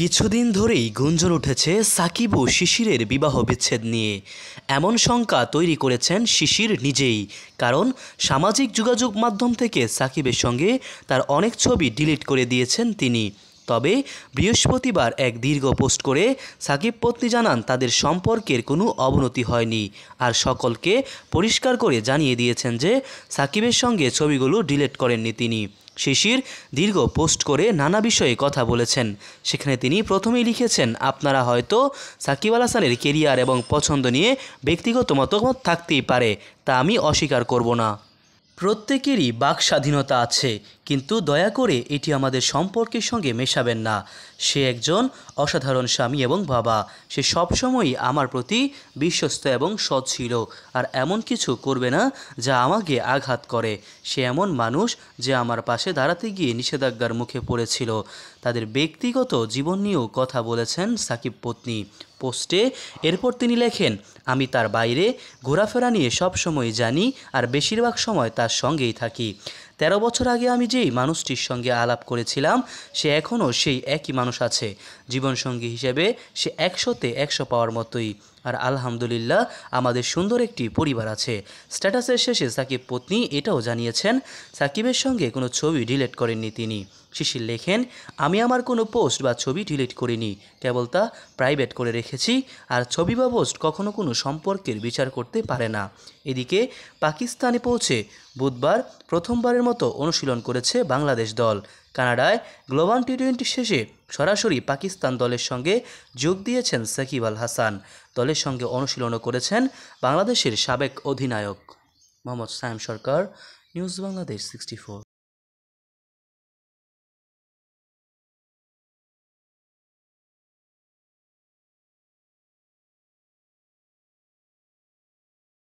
কিছুদিন ধরেই গুঞ্জন উঠেছে সাকিব ও শিশিরের বিবাহ বিচ্ছেদ নিয়ে। এমন শঙ্কা তৈরি করেছেন শিশির নিজেই, কারণ সামাজিক যোগাযোগ মাধ্যম থেকে সাকিবের সঙ্গে তার অনেক ছবি ডিলিট করে দিয়েছেন তিনি। তবে বৃহস্পতিবার এক দীর্ঘ পোস্ট করে সাকিব পত্নী জানান তাদের সম্পর্কের কোনো অবনতি হয়নি, আর সকলকে পরিষ্কার করে জানিয়ে দিয়েছেন যে সাকিবের সঙ্গে ছবিগুলো ডিলিট করেননি তিনি। শিশির দীর্ঘ পোস্ট করে নানা বিষয়ে কথা বলেছেন। সেখানে তিনি প্রথমেই লিখেছেন, আপনারা হয়তো সাকিব আল হাসানের কেরিয়ার এবং পছন্দ নিয়ে ব্যক্তিগত মতামত থাকতেই পারে, তা আমি অস্বীকার করব না। প্রত্যেকেরই বাক স্বাধীনতা আছে, কিন্তু দয়া করে এটি আমাদের সম্পর্কের সঙ্গে মেশাবেন না। সে একজন অসাধারণ স্বামী এবং বাবা। সে সবসময়ই আমার প্রতি বিশ্বস্ত এবং সৎ ছিল, আর এমন কিছু করবে না যা আমাকে আঘাত করে। সে এমন মানুষ যে আমার পাশে দাঁড়াতে গিয়ে নিষেধাজ্ঞার মুখে পড়েছিল। তাদের ব্যক্তিগত জীবন নিয়েও কথা বলেছেন সাকিব পত্নী পোস্টে। এরপর তিনি লেখেন, আমি তার বাইরে ঘোরাফেরা নিয়ে সবসময় জানি, আর বেশিরভাগ সময় তার সঙ্গেই থাকি। 13 বছর আগে আমি যেই মানুষটির সঙ্গে আলাপ করেছিলাম সে এখনও সেই একই মানুষ আছে। জীবনসঙ্গী হিসেবে সে 100তে 100 পাওয়ার মতোই, আর আলহামদুলিল্লাহ আমাদের সুন্দর একটি পরিবার আছে। স্ট্যাটাসের শেষে সাকিব পত্নী এটাও জানিয়েছেন সাকিবের সঙ্গে কোনো ছবি ডিলিট করেননি তিনি। শিশির লেখেন, আমি আমার কোনো পোস্ট বা ছবি ডিলিট করিনি, কেবল তা প্রাইভেট করে রেখেছি, আর ছবি বা পোস্ট কখনো কোনো সম্পর্কের বিচার করতে পারে না। এদিকে পাকিস্তানে পৌঁছে বুধবার প্রথমবারের মতো অনুশীলন করেছে বাংলাদেশ দল। কানাডায় গ্লোবাল টি-20 শেষে সরাসরি পাকিস্তান দলের সঙ্গে যোগ দিয়েছেন সাকিব আল হাসান। দলের সঙ্গে অনুশীলনও করেছেন বাংলাদেশের সাবেক অধিনায়ক। মোহাম্মদ সায়েম সরকার, নিউজ বাংলাদেশ 64।